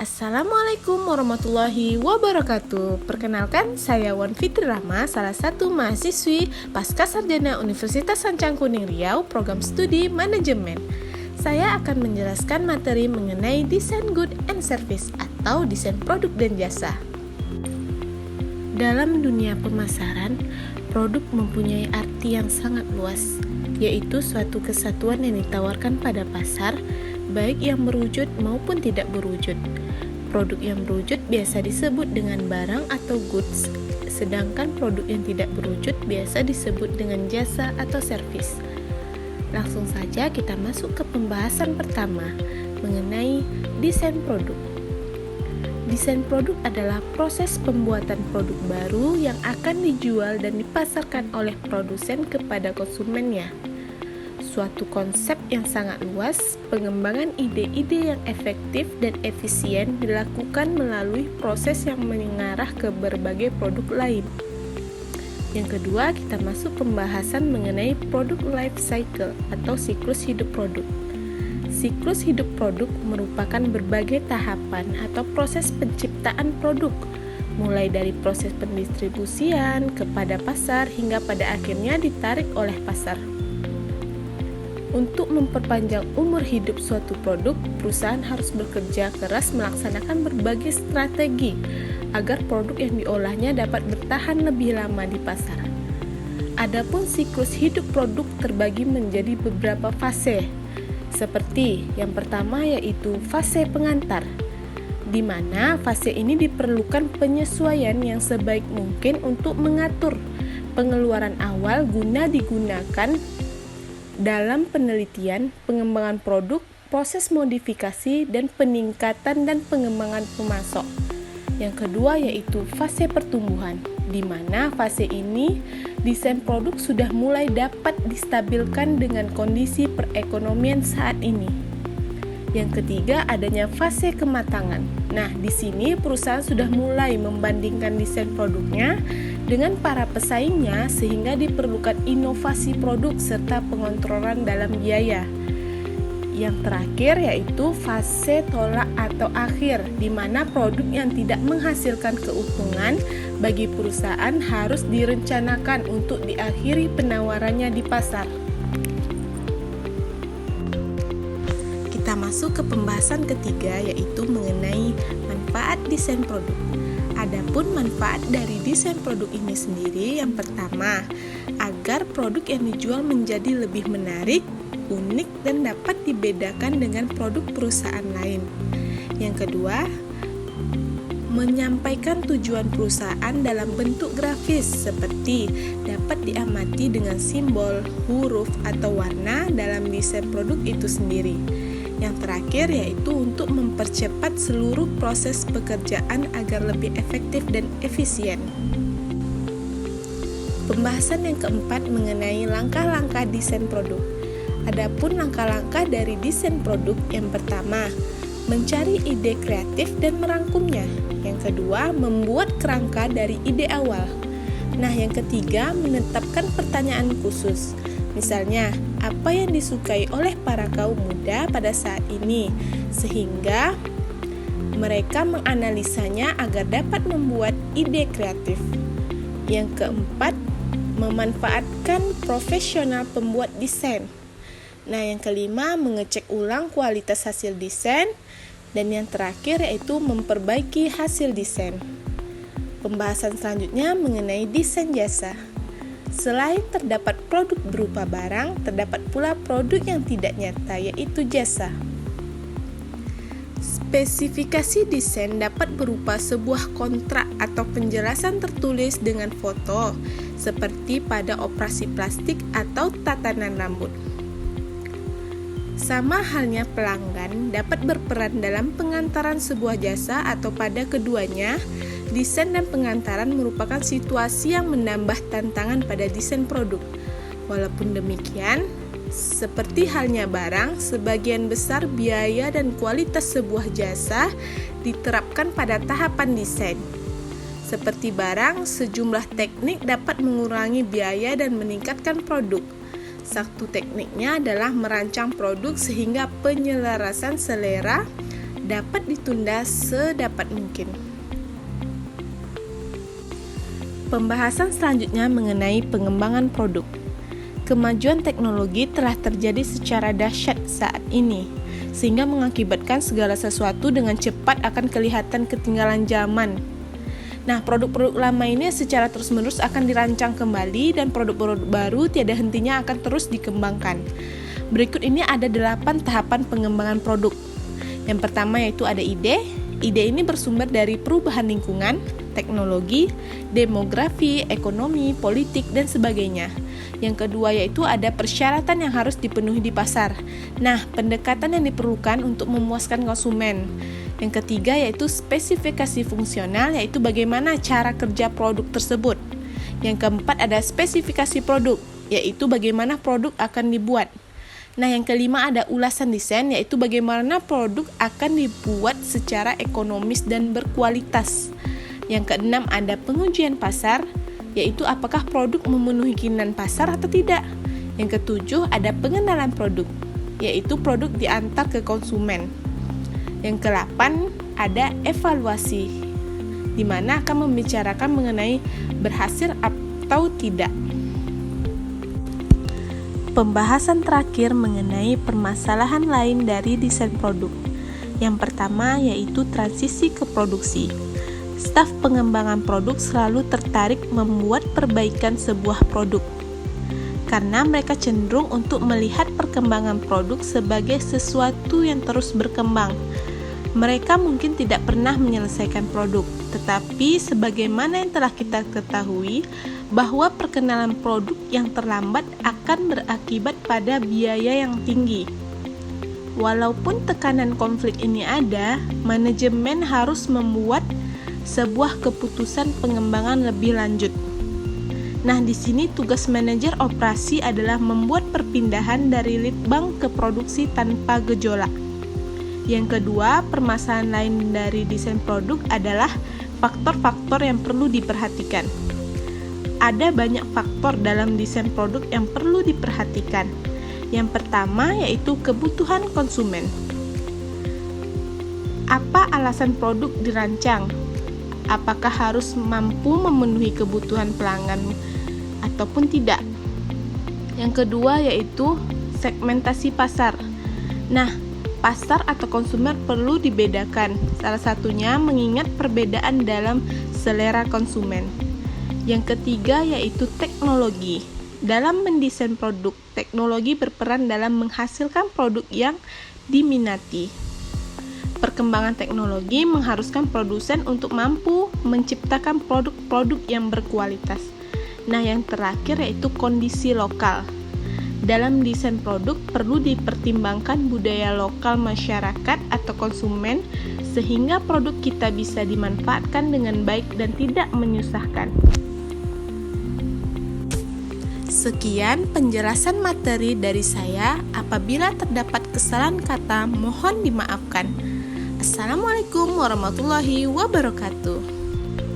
Assalamualaikum warahmatullahi wabarakatuh. Perkenalkan, saya Wan Fitri Rahma, salah satu mahasiswi Pascasarjana Universitas Sancang Kuning Riau, program studi manajemen. Saya akan menjelaskan materi mengenai desain good and service atau desain produk dan jasa. Dalam dunia pemasaran, produk mempunyai arti yang sangat luas, yaitu suatu kesatuan yang ditawarkan pada pasar, baik yang berwujud maupun tidak berwujud. Produk yang berwujud biasa disebut dengan barang atau goods, sedangkan produk yang tidak berwujud biasa disebut dengan jasa atau servis. Langsung saja kita masuk ke pembahasan pertama mengenai desain produk. Desain produk adalah proses pembuatan produk baru yang akan dijual dan dipasarkan oleh produsen kepada konsumennya. Suatu konsep yang sangat luas, pengembangan ide-ide yang efektif dan efisien dilakukan melalui proses yang mengarah ke berbagai produk lain. Yang kedua, kita masuk pembahasan mengenai produk life cycle atau siklus hidup produk. Siklus hidup produk merupakan berbagai tahapan atau proses penciptaan produk, mulai dari proses pendistribusian kepada pasar hingga pada akhirnya ditarik oleh pasar. Untuk memperpanjang umur hidup suatu produk, perusahaan harus bekerja keras melaksanakan berbagai strategi agar produk yang diolahnya dapat bertahan lebih lama di pasar. Adapun siklus hidup produk terbagi menjadi beberapa fase, seperti yang pertama yaitu fase pengantar, di mana fase ini diperlukan penyesuaian yang sebaik mungkin untuk mengatur pengeluaran awal guna digunakan dalam penelitian, pengembangan produk, proses modifikasi, dan peningkatan dan pengembangan pemasok. Yang kedua yaitu fase pertumbuhan, di mana fase ini desain produk sudah mulai dapat distabilkan dengan kondisi perekonomian saat ini. Yang ketiga adanya fase kematangan. Nah, di sini perusahaan sudah mulai membandingkan desain produknya dengan para pesaingnya sehingga diperlukan inovasi produk serta pengontrolan dalam biaya. Yang terakhir yaitu fase tolak atau akhir, di mana produk yang tidak menghasilkan keuntungan bagi perusahaan harus direncanakan untuk diakhiri penawarannya di pasar. Kita masuk ke pembahasan ketiga yaitu mengenai manfaat desain produk. Adapun manfaat dari desain produk ini sendiri, yang pertama, agar produk yang dijual menjadi lebih menarik, unik, dan dapat dibedakan dengan produk perusahaan lain. Yang kedua, menyampaikan tujuan perusahaan dalam bentuk grafis seperti dapat diamati dengan simbol, huruf, atau warna dalam desain produk itu sendiri. Yang terakhir yaitu untuk mempercepat seluruh proses pekerjaan agar lebih efektif dan efisien. Pembahasan yang keempat mengenai langkah-langkah desain produk. Adapun langkah-langkah dari desain produk, yang pertama, mencari ide kreatif dan merangkumnya. Yang kedua, membuat kerangka dari ide awal. Nah, yang ketiga, menetapkan pertanyaan khusus. Misalnya, apa yang disukai oleh para kaum muda pada saat ini, sehingga mereka menganalisanya agar dapat membuat ide kreatif. Yang keempat, memanfaatkan profesional pembuat desain. Nah, yang kelima, mengecek ulang kualitas hasil desain. Dan yang terakhir yaitu memperbaiki hasil desain. Pembahasan selanjutnya mengenai desain jasa. Selain terdapat produk berupa barang, terdapat pula produk yang tidak nyata, yaitu jasa. Spesifikasi desain dapat berupa sebuah kontrak atau penjelasan tertulis dengan foto, seperti pada operasi plastik atau tatanan rambut. Sama halnya pelanggan dapat berperan dalam pengantaran sebuah jasa atau pada keduanya, desain dan pengantaran merupakan situasi yang menambah tantangan pada desain produk. Walaupun demikian, seperti halnya barang, sebagian besar biaya dan kualitas sebuah jasa diterapkan pada tahapan desain. Seperti barang, sejumlah teknik dapat mengurangi biaya dan meningkatkan produk. Satu tekniknya adalah merancang produk sehingga penyelarasan selera dapat ditunda sedapat mungkin. Pembahasan selanjutnya mengenai pengembangan produk. Kemajuan teknologi telah terjadi secara dahsyat saat ini, sehingga mengakibatkan segala sesuatu dengan cepat akan kelihatan ketinggalan zaman. Nah, produk-produk lama ini secara terus-menerus akan dirancang kembali dan produk-produk baru tiada hentinya akan terus dikembangkan. Berikut ini ada 8 tahapan pengembangan produk. Yang pertama yaitu ada ide. Ide ini bersumber dari perubahan lingkungan, teknologi, demografi, ekonomi, politik, dan sebagainya. Yang kedua yaitu ada persyaratan yang harus dipenuhi di pasar. Nah, pendekatan yang diperlukan untuk memuaskan konsumen. Yang ketiga yaitu spesifikasi fungsional, yaitu bagaimana cara kerja produk tersebut. Yang keempat ada spesifikasi produk, yaitu bagaimana produk akan dibuat. Nah, yang kelima ada ulasan desain, yaitu bagaimana produk akan dibuat secara ekonomis dan berkualitas. Yang keenam ada pengujian pasar, yaitu apakah produk memenuhi keinginan pasar atau tidak. Yang ketujuh ada pengenalan produk, yaitu produk diantar ke konsumen. Yang ke-8 ada evaluasi, di mana akan membicarakan mengenai berhasil atau tidak. Pembahasan terakhir mengenai permasalahan lain dari desain produk. Yang pertama yaitu transisi ke produksi. Staf pengembangan produk selalu tertarik membuat perbaikan sebuah produk, karena mereka cenderung untuk melihat perkembangan produk sebagai sesuatu yang terus berkembang. Mereka mungkin tidak pernah menyelesaikan produk, tetapi sebagaimana yang telah kita ketahui, bahwa perkenalan produk yang terlambat akan berakibat pada biaya yang tinggi. Walaupun tekanan konflik ini ada, manajemen harus membuat sebuah keputusan pengembangan lebih lanjut. Nah, di sini tugas manajer operasi adalah membuat perpindahan dari lead bank ke produksi tanpa gejolak. Yang kedua, permasalahan lain dari desain produk adalah faktor-faktor yang perlu diperhatikan. Ada banyak faktor dalam desain produk yang perlu diperhatikan. Yang pertama yaitu kebutuhan konsumen. Apa alasan produk dirancang? Apakah harus mampu memenuhi kebutuhan pelanggan ataupun tidak? Yang kedua yaitu segmentasi pasar. Nah, pasar atau konsumer perlu dibedakan, salah satunya mengingat perbedaan dalam selera konsumen. Yang ketiga yaitu teknologi. Dalam mendesain produk, teknologi berperan dalam menghasilkan produk yang diminati. Perkembangan teknologi mengharuskan produsen untuk mampu menciptakan produk-produk yang berkualitas. Nah, yang terakhir yaitu kondisi lokal. Dalam desain produk perlu dipertimbangkan budaya lokal masyarakat atau konsumen sehingga produk kita bisa dimanfaatkan dengan baik dan tidak menyusahkan. Sekian penjelasan materi dari saya. Apabila terdapat kesalahan kata, mohon dimaafkan. Assalamualaikum warahmatullahi wabarakatuh.